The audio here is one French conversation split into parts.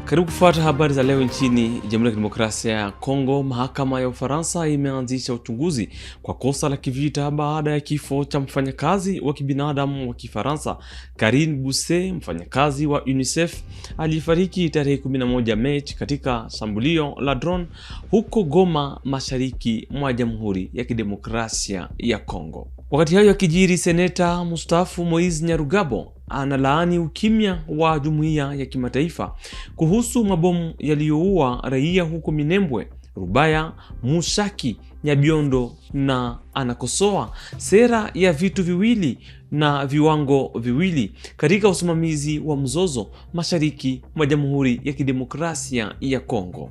Karibu kufuata habari za leo nchini Jamhuri ya Kidemokrasia ya Kongo. Mahakama ya Ufaransa imeanzisha uchunguzi kwa kosa la kivita baada ya kifo cha mfanyakazi wa kibinadamu wa Kifaransa Karine Boucher, mfanyakazi wa UNICEF alifariki tarehe 11 Machi katika shambulio la drone huko Goma, mashariki mwa Jamhuri ya Kidemokrasia ya Kongo. Wakati hayo yakijiri, seneta mstaafu Moise Nyarugabo analaani ukimya wa jumuiya ya kimataifa kuhusu mabomu yaliyoua raia huko Minembwe, Rubaya, Mushaki, Nyabiondo na anakosoa sera ya vitu viwili na viwango viwili katika usimamizi wa mzozo mashariki mwa Jamhuri ya Kidemokrasia ya Kongo.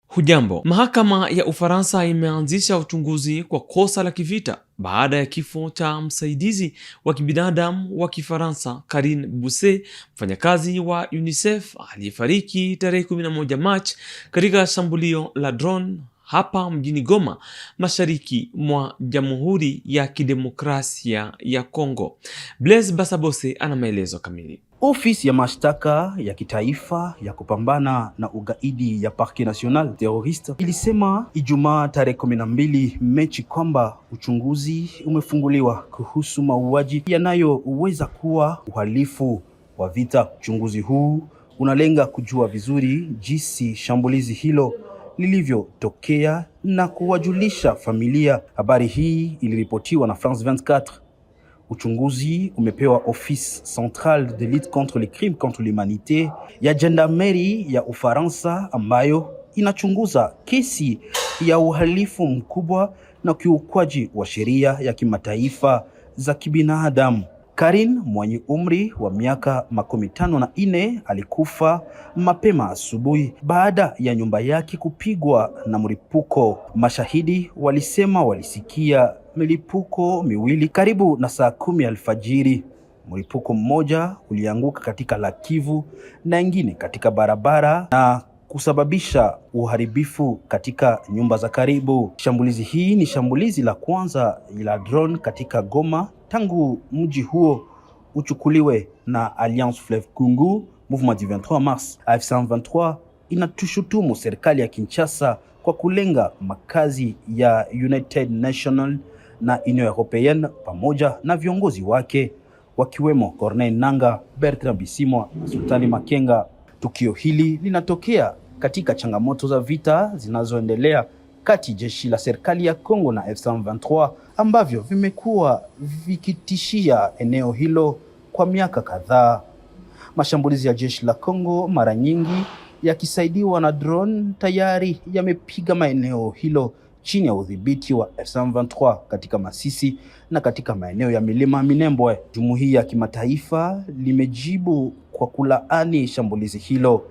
Hujambo. Mahakama ya Ufaransa imeanzisha uchunguzi kwa kosa la kivita baada ya kifo cha msaidizi wa kibinadamu wa Kifaransa Karine Boucher, mfanyakazi wa UNICEF aliyefariki tarehe 11 Machi katika shambulio la drone hapa mjini Goma, mashariki mwa Jamhuri ya Kidemokrasia ya Kongo. Blaise Basabose ana maelezo kamili. Ofisi ya mashtaka ya kitaifa ya kupambana na ugaidi ya Parquet National Terroriste ilisema Ijumaa tarehe 12 Machi kwamba uchunguzi umefunguliwa kuhusu mauaji yanayoweza kuwa uhalifu wa vita. Uchunguzi huu unalenga kujua vizuri jinsi shambulizi hilo lilivyotokea na kuwajulisha familia. Habari hii iliripotiwa na France 24. Uchunguzi umepewa Office Centrale de Lutte contre les Crimes contre l'Humanité ya Gendarmerie ya Ufaransa, ambayo inachunguza kesi ya uhalifu mkubwa na kiukwaji wa sheria ya kimataifa za kibinadamu. Karine mwenye umri wa miaka 54 alikufa mapema asubuhi baada ya nyumba yake kupigwa na mlipuko. Mashahidi walisema walisikia milipuko miwili karibu na saa 10 alfajiri. Mlipuko mmoja ulianguka katika Lac Kivu na ingine katika barabara na kusababisha uharibifu katika nyumba za karibu. Shambulizi hii ni shambulizi la kwanza la drone katika Goma tangu mji huo uchukuliwe na Alliance Fleuve Congo, Mouvement du 23 Mars. AF23 inatushutumu serikali ya Kinshasa kwa kulenga makazi ya United Nations na Union Européenne pamoja na viongozi wake wakiwemo Corneille Nangaa, Bertrand Bisimwa, Sultani Makenga. Tukio hili linatokea katika changamoto za vita zinazoendelea kati jeshi la serikali ya Kongo na F23 ambavyo vimekuwa vikitishia eneo hilo kwa miaka kadhaa. Mashambulizi ya jeshi la Kongo mara nyingi yakisaidiwa na drone tayari yamepiga maeneo hilo chini ya udhibiti wa F23 katika Masisi na katika maeneo ya milima Minembwe. Jumuiya ya kimataifa limejibu kwa kulaani shambulizi hilo.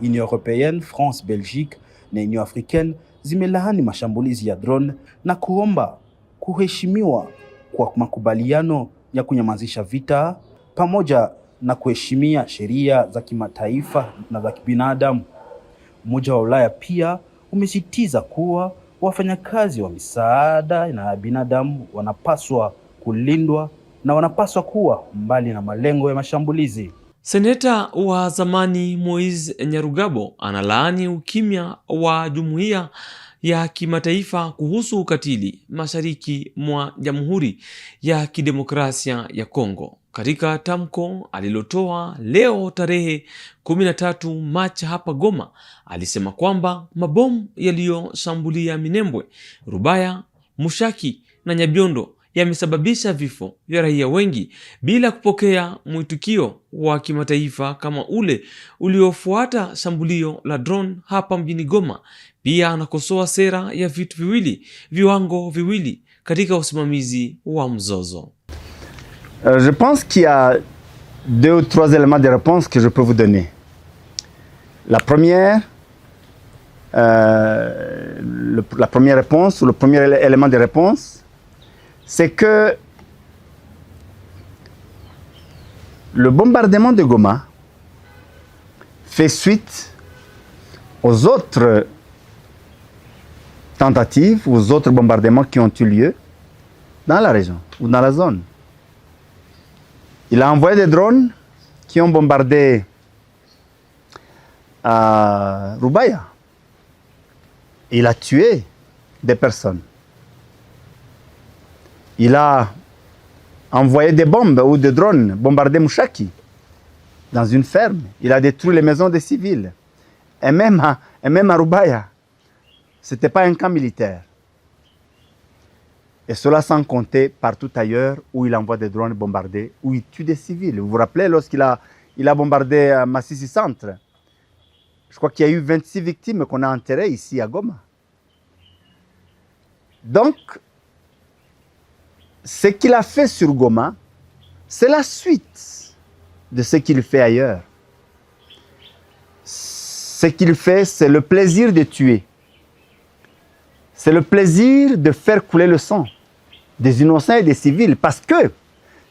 Union Européenne, France, Belgique na Union Africaine zimelaani mashambulizi ya drone na kuomba kuheshimiwa kwa makubaliano ya kunyamazisha vita pamoja na kuheshimia sheria za kimataifa na za kibinadamu. Umoja wa Ulaya pia umesisitiza kuwa wafanyakazi wa misaada na binadamu wanapaswa kulindwa na wanapaswa kuwa mbali na malengo ya mashambulizi. Seneta wa zamani Moise Nyarugabo analaani ukimya wa jumuiya ya kimataifa kuhusu ukatili mashariki mwa Jamhuri ya Kidemokrasia ya Kongo. Katika tamko alilotoa leo tarehe 13 Machi hapa Goma, alisema kwamba mabomu yaliyoshambulia Minembwe, Rubaya, Mushaki na Nyabiondo yamesababisha vifo vya raia wengi bila kupokea mwitikio wa kimataifa kama ule uliofuata shambulio la drone hapa mjini Goma. Pia anakosoa sera ya vitu viwili, viwango viwili katika usimamizi wa mzozo. Je pense qu'il y a 2 ou 3 éléments de réponse que je peux vous donner. La première réponse, ou le premier élément de réponse, c'est que le bombardement de Goma fait suite aux autres tentatives, aux autres bombardements qui ont eu lieu dans la région ou dans la zone. Il a envoyé des drones qui ont bombardé Roubaïa. Il a tué des personnes. Il a envoyé des bombes ou des drones bombarder Mouchaki dans une ferme. Il a détruit les maisons des civils. Et même à Roubaïa, ce n'était pas un camp militaire. Et cela sans compter partout ailleurs où il envoie des drones bombarder, où il tue des civils. Vous vous rappelez lorsqu'il a bombardé Massissi Centre? Je crois qu'il y a eu 26 victimes qu'on a enterrées ici à Goma. Donc, ce qu'il a fait sur Goma, c'est la suite de ce qu'il fait ailleurs. Ce qu'il fait, c'est le plaisir de tuer. C'est le plaisir de faire couler le sang des innocents et des civils, parce que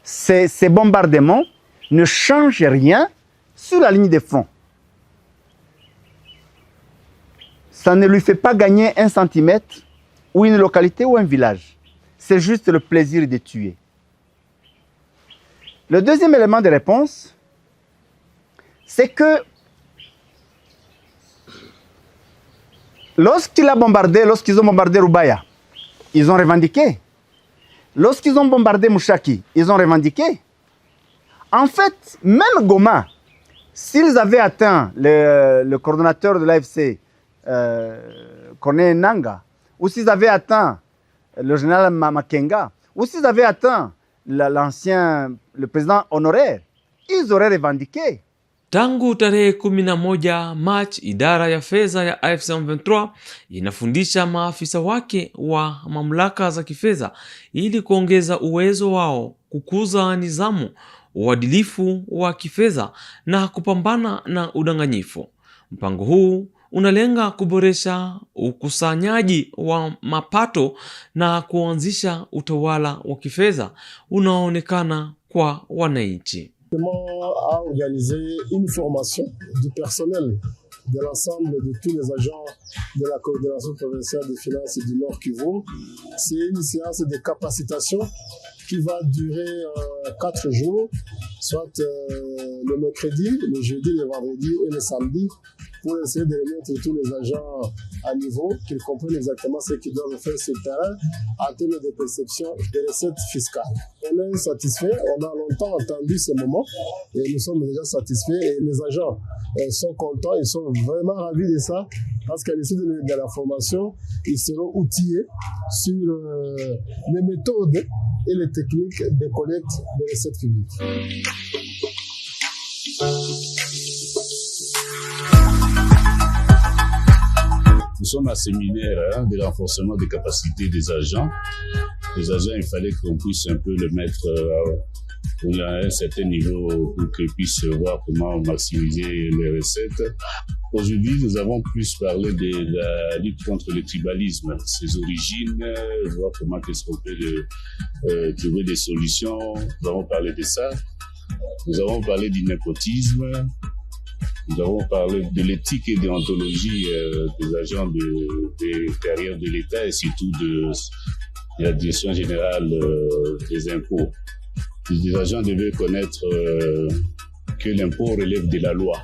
ces bombardements ne changent rien sur la ligne de front. Ça ne lui fait pas gagner 1 centimètre ou une localité ou un village. C'est juste le plaisir de tuer. Le deuxième élément de réponse, c'est que lorsqu'ils ont bombardé Roubaïa, ils ont revendiqué. Lorsqu'ils ont bombardé Mouchaki, ils ont revendiqué. En fait, même Goma, s'ils avaient atteint le coordonnateur de l'AFC, Corneille Nanga, ou s'ils avaient atteint le général Makenga, ou s'ils avaient atteint le président honoraire, ils auraient revendiqué. Tangu tarehe 11 Machi, idara ya fedha ya AFC M23 inafundisha maafisa wake wa mamlaka za kifedha ili kuongeza uwezo wao, kukuza nidhamu, uadilifu wa kifedha na kupambana na udanganyifu. Mpango huu unalenga kuboresha ukusanyaji wa mapato na kuanzisha utawala wa kifedha unaoonekana kwa wananchi. A organisé une formation du personnel de l'ensemble de tous les agents de la coordination provinciale des finances du Nord Kivu. C'est une séance de capacitation qui va durer 4 jours, soit le mercredi, le jeudi, le vendredi et le samedi, pour essayer de remettre tous les agents à niveau, qu'ils comprennent exactement ce qu'ils doivent faire sur le terrain en termes de perception des recettes fiscales. On est satisfait, on a longtemps attendu ce moment et nous sommes déjà satisfaits et les agents sont contents, ils sont vraiment ravis de ça parce qu'à l'issue de la formation, ils seront outillés sur les méthodes et les techniques de collecte des recettes publiques. Nous sommes à séminaire de renforcement des capacités des agents. Les agents, il fallait qu'on puisse un peu le mettre à un certain niveau pour qu'ils puissent voir comment maximiser les recettes. Aujourd'hui, nous avons plus parlé de la lutte contre le tribalisme, ses origines, voir comment est-ce qu'on peut trouver des solutions. Nous avons parlé de ça. Nous avons parlé du népotisme. Nous avons parlé de l'éthique et de l'ontologie des agents des carrières de l'État et surtout de la direction générale des impôts. Les agents devaient connaître que l'impôt relève de la loi,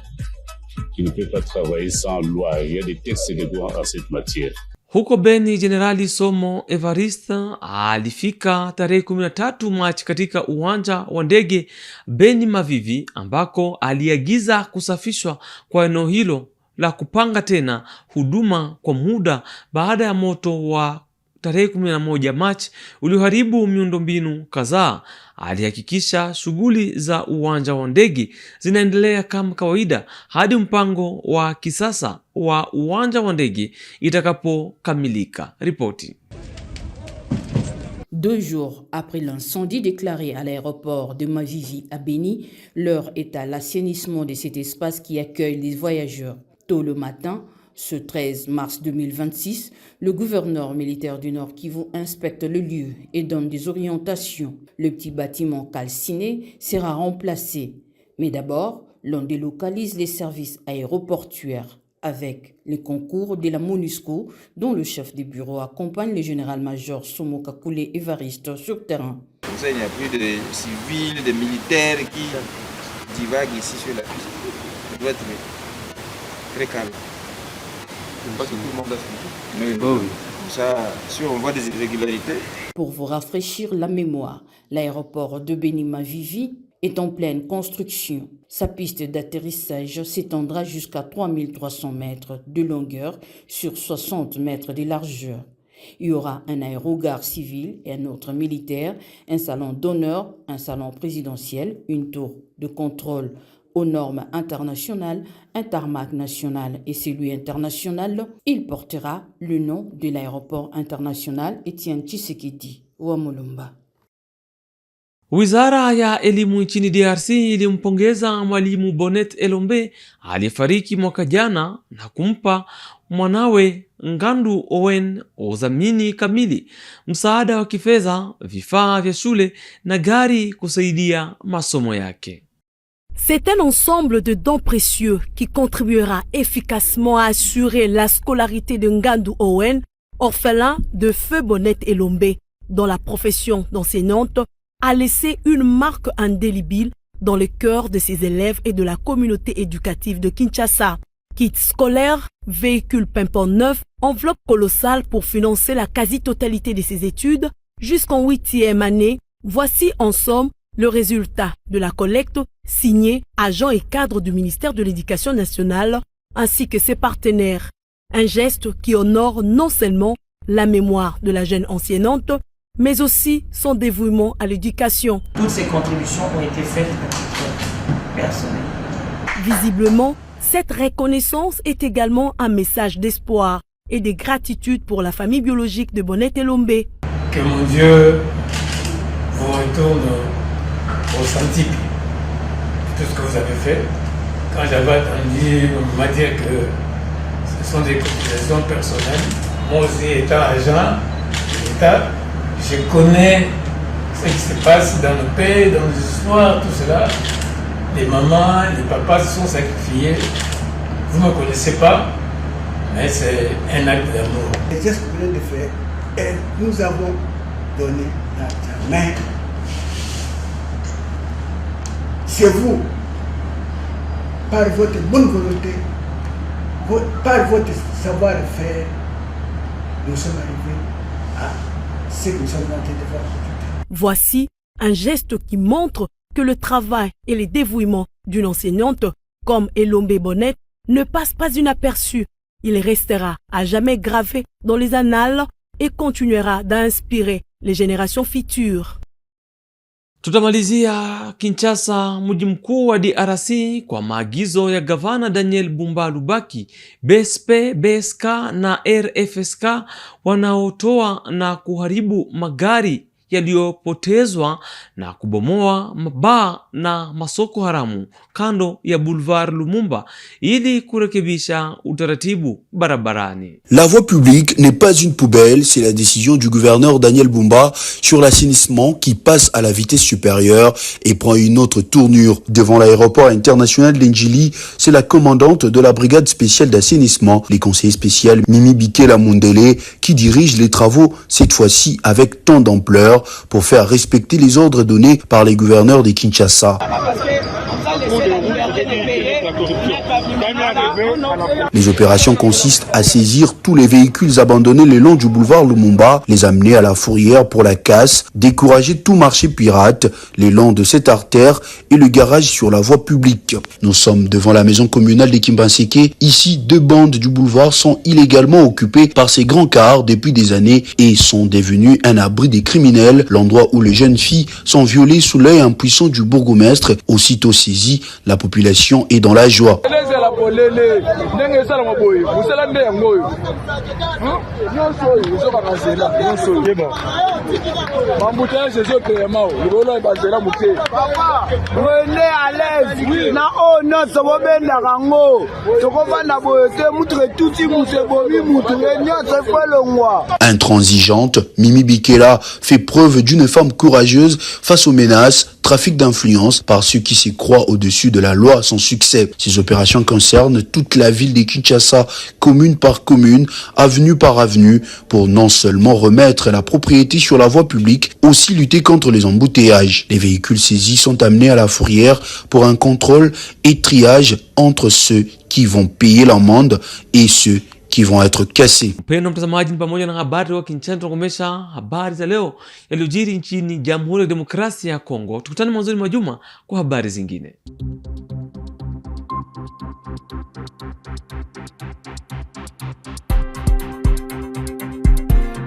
qu'ils ne peuvent pas travailler sans loi. Il y a des textes de loi en cette matière. Huko Beni, Jenerali Somo Evariste alifika tarehe 13 Machi katika uwanja wa ndege Beni Mavivi, ambako aliagiza kusafishwa kwa eneo hilo la kupanga tena huduma kwa muda baada ya moto wa tarehe 11 Machi ulioharibu miundombinu kadhaa. Alihakikisha shughuli za uwanja wa ndege zinaendelea kama kawaida hadi mpango wa kisasa wa uwanja wa ndege itakapokamilika. Ripoti. 2 jours après l'incendie déclaré à l'aéroport de Mavivi à Beni, l'heure est à l'assainissement de cet espace qui accueille les voyageurs. Tôt le matin, ce 13 mars 2026, le gouverneur militaire du Nord Kivu inspecte le lieu et donne des orientations. Le petit bâtiment calciné sera remplacé. Mais d'abord, l'on délocalise les services aéroportuaires avec les concours de la MONUSCO, dont le chef de bureau accompagne le général-major Somo Kakule Evariste sur terrain. ça, il n'y a plus de civils, de militaires qui divaguent ici sur la piste. Ça doit être très calme. Parce que tout le monde a suivi. Oui. Ça, si on voit des irrégularités. Pour vous rafraîchir la mémoire, l'aéroport de Béni-Mavivi est en pleine construction. Sa piste d'atterrissage s'étendra jusqu'à 3300 mètres de longueur sur 60 mètres de largeur. Il y aura un aérogare civil et un autre militaire, un salon d'honneur, un salon présidentiel, une tour de contrôle aux normes internationales, un tarmac national et celui international. Il portera le nom de l'aéroport international Etienne Tshisekedi wa Mulumba. Wizara ya elimu nchini DRC ilimpongeza mwalimu Bonnet Elombe aliyefariki mwaka jana na kumpa mwanawe Ngandu Owen udhamini kamili, msaada wa kifedha, vifaa vya shule na gari kusaidia masomo yake. C'est un ensemble de dons précieux qui contribuera efficacement à assurer la scolarité de Ngandu Owen, orphelin de feu Bonnet Elombe, dont la profession d'enseignante a laissé une marque indélébile dans le cœur de ses élèves et de la communauté éducative de Kinshasa. Kit scolaire, véhicule pimpant neuf, enveloppe colossale pour financer la quasi-totalité de ses études jusqu'en 8e année. Voici en somme le résultat de la collecte signé agents et cadres du ministère de l'Éducation nationale ainsi que ses partenaires. Un geste qui honore non seulement la mémoire de la jeune enseignante, mais aussi son dévouement à l'éducation. Toutes ces contributions ont été faites à titre personnel. Visiblement, cette reconnaissance est également un message d'espoir et de gratitude pour la famille biologique de Bonnet Elombe. Que mon Dieu vous retourne au centuple tout ce que vous avez fait. Quand j'avais entendu, on m'a dit que ce sont des cotisations personnelles. Moi aussi, étant agent de l'État, je connais ce qui se passe dans le pays, dans les histoires, tout cela. Les mamans, les papas se sont sacrifiés. Vous ne me connaissez pas, mais c'est un acte d'amour. Les gestes que vous venez de faire, et nous avons donné l'argent. Mais c'est vous, par votre bonne volonté, par votre savoir-faire, nous sommes arrivés à ce que nous sommes en train de voir aujourd'hui. Voici un geste qui montre que le travail et le dévouement d'une enseignante comme Elombe Bonnet ne passe pas inaperçu. Il restera à jamais gravé dans les annales et continuera d'inspirer les générations futures. Tutamalizia Kinshasa, mji mkuu wa DRC, kwa maagizo ya gavana Daniel Bumba Lubaki. BSP, BSK na RFSK wanaotoa na kuharibu magari yaliyopotezwa na kubomoa mabaa na masoko haramu kando ya Boulevard Lumumba ili kurekebisha utaratibu barabarani. La voie publique n'est pas une poubelle, c'est la décision du gouverneur Daniel Bumba sur l'assainissement qui passe à la vitesse supérieure et prend une autre tournure. Devant l'aéroport international d'Enjili, c'est la commandante de la brigade spéciale d'assainissement, les conseillers spéciaux Mimi Bikela Mundele, qui dirige les travaux, cette fois-ci avec tant d'ampleur, pour faire respecter les ordres donnés par les gouverneurs de Kinshasa. Les opérations consistent à saisir tous les véhicules abandonnés le long du boulevard Lumumba, les amener à la fourrière pour la casse, décourager tout marché pirate le long de cette artère et le garage sur la voie publique. Nous sommes devant la maison communale de Kimbanseke. Ici, 2 bandes du boulevard sont illégalement occupées par ces grands cars depuis des années et sont devenus un abri des criminels, l'endroit où les jeunes filles sont violées sous l'œil impuissant du bourgmestre. Aussitôt saisi, la population est dans la joie. Intransigeante, Mimi Bikela fait preuve d'une femme courageuse face aux menaces, trafic d'influence par ceux qui se croient au-dessus de la loi sans succès. Ces opérations concernent toute la ville de Kinshasa, commune par commune, avenue par avenue, pour non seulement remettre la propriété sur la voie publique, aussi lutter contre les embouteillages. Les véhicules saisis sont amenés à la fourrière pour un contrôle et triage entre ceux qui vont payer l'amende et ceux qui vont être cassés. Mpendwa mtazamaji, ni pamoja na habari wa Kinshasa. Tunakomesha habari za leo yaliyojiri nchini Jamhuri ya Demokrasia ya Kongo. Tukutane mwanzoni mwa juma kwa habari zingine.